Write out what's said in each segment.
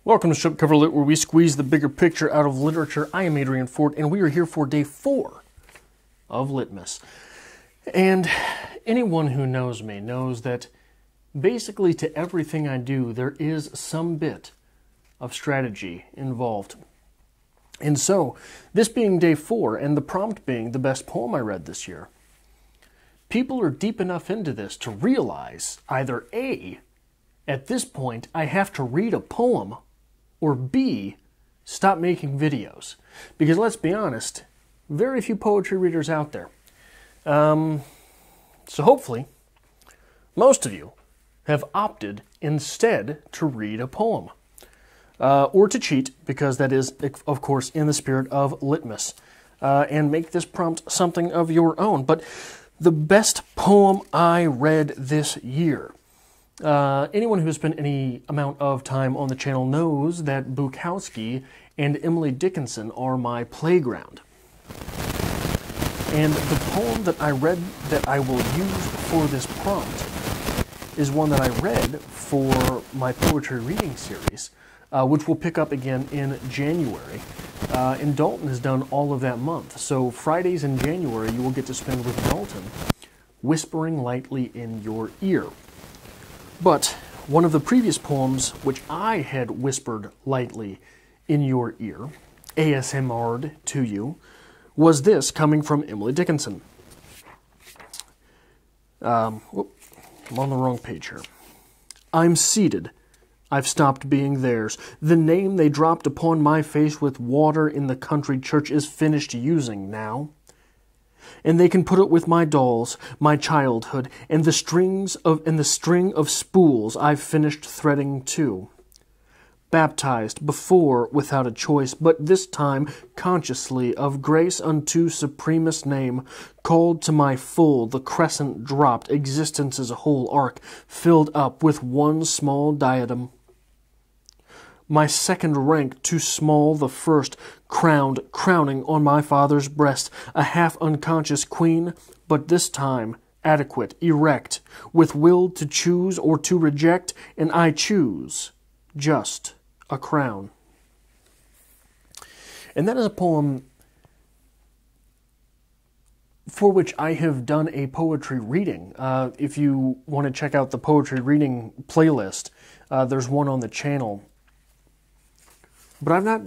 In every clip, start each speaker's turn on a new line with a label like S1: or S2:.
S1: Welcome to Strip Cover Lit, where we squeeze the bigger picture out of literature. I am Adrian Ford, and we are here for day 4 of LitMas. And anyone who knows me knows that basically to everything I do, there is some bit of strategy involved. And so, this being day 4, and the prompt being the best poem I read this year, people are deep enough into this to realize either A, at this point, I have to read a poem, or B, stop making videos. Because let's be honest, very few poetry readers out there. So hopefully, most of you have opted instead to read a poem. Or to cheat, because that is, of course, in the spirit of LitMas. And make this prompt something of your own. But the best poem I read this year. Anyone who has spent any amount of time on the channel knows that Bukowski and Emily Dickinson are my playground. And the poem that I read that I will use for this prompt is one that I read for my poetry reading series, which we'll pick up again in January. And Dalton has done all of that month. So Fridays in January you will get to spend with Dalton, whispering lightly in your ear. But one of the previous poems, which I had whispered lightly in your ear, ASMR'd to you, was this coming from Emily Dickinson. I'm on the wrong page here. I'm seated. I've stopped being theirs. The name they dropped upon my face with water in the country church is finished using now. And they can put it with my dolls, my childhood, and the string of spools I've finished threading too. Baptized before without a choice, but this time consciously of grace unto supremest name, called to my full, the crescent dropped, existence's whole arc, filled up with one small diadem. My second rank too small, the first, crowning on my father's breast, a half-unconscious queen, but this time adequate, erect, with will to choose or to reject, and I choose just a crown. And that is a poem for which I have done a poetry reading. If you want to check out the poetry reading playlist, there's one on the channel. But I've not,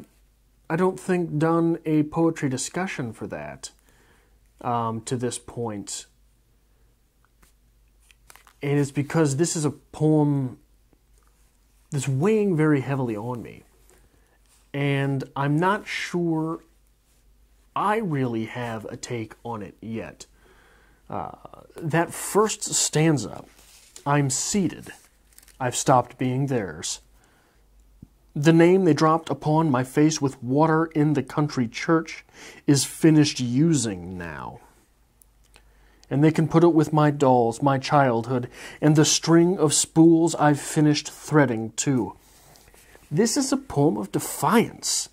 S1: I don't think, done a poetry discussion for that to this point. And it's because this is a poem that's weighing very heavily on me. And I'm not sure I really have a take on it yet. That first stanza, I'm seated, I've stopped being theirs. The name they dropped upon my face with water in the country church is finished using now. And they can put it with my dolls, my childhood, and the string of spools I've finished threading too. This is a poem of defiance.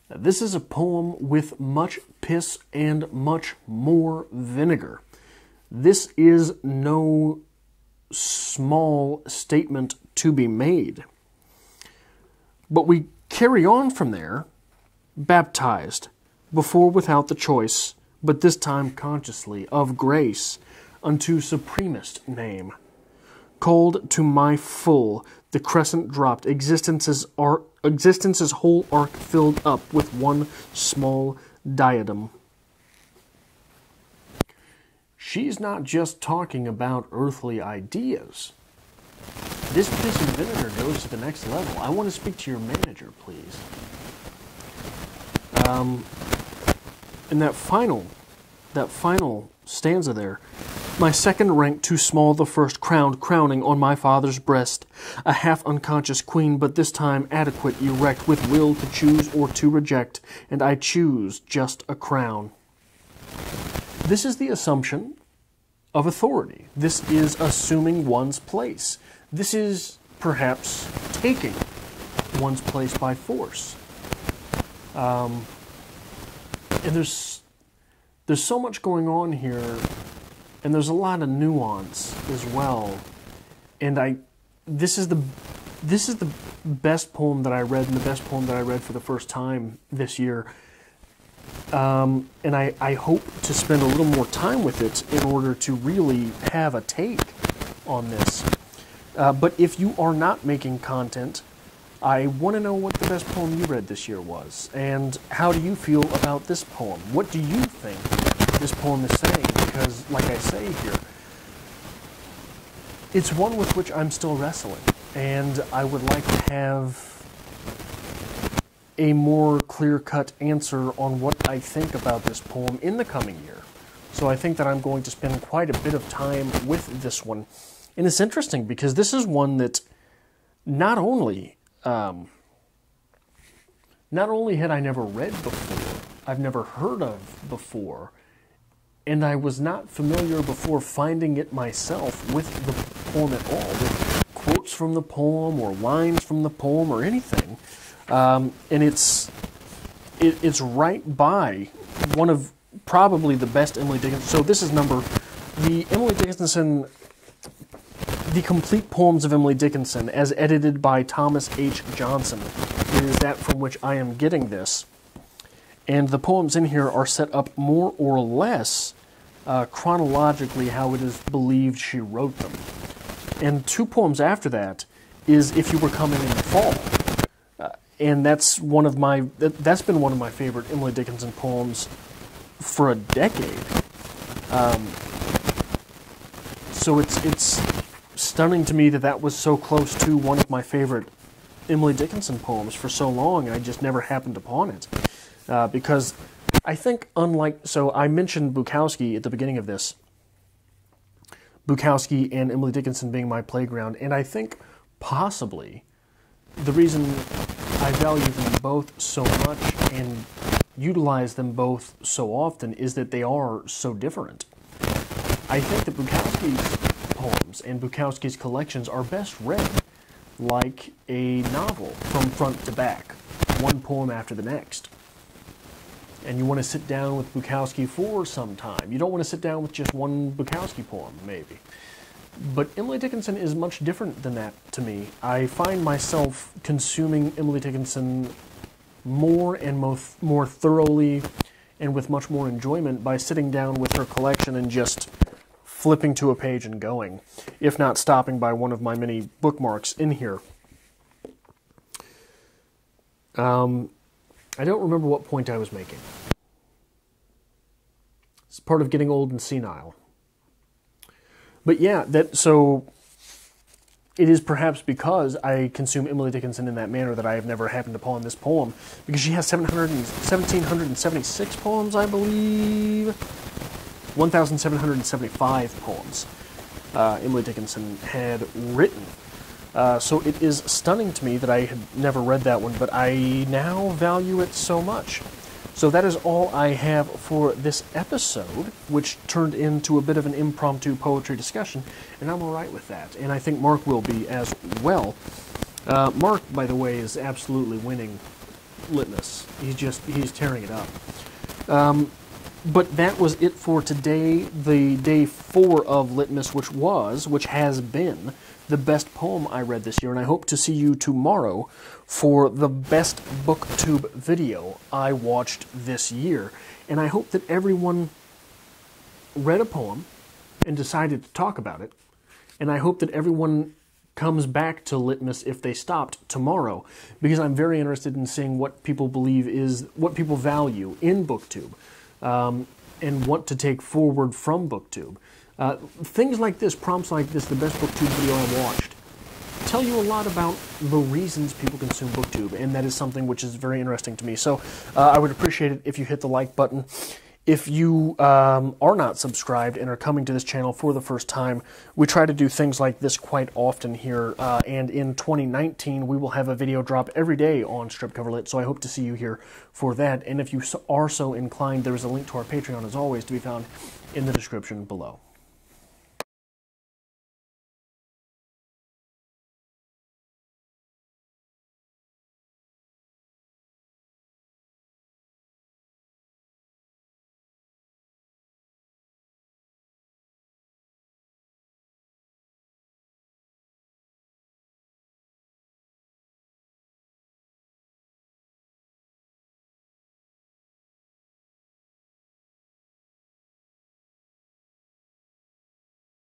S1: This is a poem with much piss and much more vinegar. This is no small statement to be made. But we carry on from there, baptized, before without the choice, but this time consciously, of grace, unto supremest name. Called to my full, the crescent dropped, existence's whole arc filled up with one small diadem. She's not just talking about earthly ideas. This piss and vinegar goes to the next level. I want to speak to your manager, please. And that final stanza there, my second rank too small, the first crowning on my father's breast, a half-unconscious queen, but this time adequate, erect, with will to choose or to reject, and I choose just a crown. This is the assumption of authority. This is assuming one's place. This is perhaps taking one's place by force. And there's so much going on here, and there's a lot of nuance as well. And this is the this is the best poem that I read, and the best poem that I read for the first time this year. And I hope to spend a little more time with it in order to really have a take on this. But if you are not making content, I want to know what the best poem you read this year was. And how do you feel about this poem? What do you think this poem is saying? Because, like I say here, it's one with which I'm still wrestling. And I would like to have a more clear-cut answer on what I think about this poem in the coming year. So I think that I'm going to spend quite a bit of time with this one. And it's interesting because this is one that not only had I never read before, I've never heard of before, and I was not familiar before finding it myself with the poem at all, with quotes from the poem or lines from the poem or anything. And it's right by one of probably the best Emily Dickinson. So this is the Emily Dickinson, The Complete Poems of Emily Dickinson, as edited by Thomas H. Johnson. It is that from which I am getting this. And the poems in here are set up more or less chronologically how it is believed she wrote them. And 2 poems after that is If You Were Coming in the Fall. And that's been one of my favorite Emily Dickinson poems for a decade. So it's stunning to me that that was so close to one of my favorite Emily Dickinson poems for so long, and I just never happened upon it. Because I think so I mentioned Bukowski at the beginning of this, Bukowski and Emily Dickinson being my playground, and I think possibly the reason I value them both so much and utilize them both so often is that they are so different. I think that Bukowski's poems and Bukowski's collections are best read like a novel from front to back, one poem after the next. And you want to sit down with Bukowski for some time. You don't want to sit down with just one Bukowski poem, maybe. But Emily Dickinson is much different than that to me. I find myself consuming Emily Dickinson more and more thoroughly and with much more enjoyment by sitting down with her collection and just flipping to a page and going, if not stopping by one of my many bookmarks in here. I don't remember what point I was making. It's part of getting old and senile. But yeah, so it is perhaps because I consume Emily Dickinson in that manner that I have never happened upon this poem, because she has 1,776 poems, I believe. 1,775 poems Emily Dickinson had written. So it is stunning to me that I had never read that one, but I now value it so much. So that is all I have for this episode, which turned into a bit of an impromptu poetry discussion, and I'm all right with that. And I think Mark will be as well. Mark, by the way, is absolutely winning LitMas. He's tearing it up. But that was it for today, the day 4 of LitMas, which has been the best poem I read this year, and I hope to see you tomorrow for the best booktube video I watched this year. And I hope that everyone read a poem and decided to talk about it, and I hope that everyone comes back to LitMas if they stopped tomorrow, because I'm very interested in seeing what people what people value in booktube, and want to take forward from booktube. Things like this, prompts like this, the best booktube video I watched, tell you a lot about the reasons people consume booktube, and that is something which is very interesting to me. So I would appreciate it if you hit the like button. If you are not subscribed and are coming to this channel for the first time, we try to do things like this quite often here, and in 2019 we will have a video drop every day on Strip Cover Lit, so I hope to see you here for that. And if you are so inclined, there is a link to our Patreon, as always, to be found in the description below.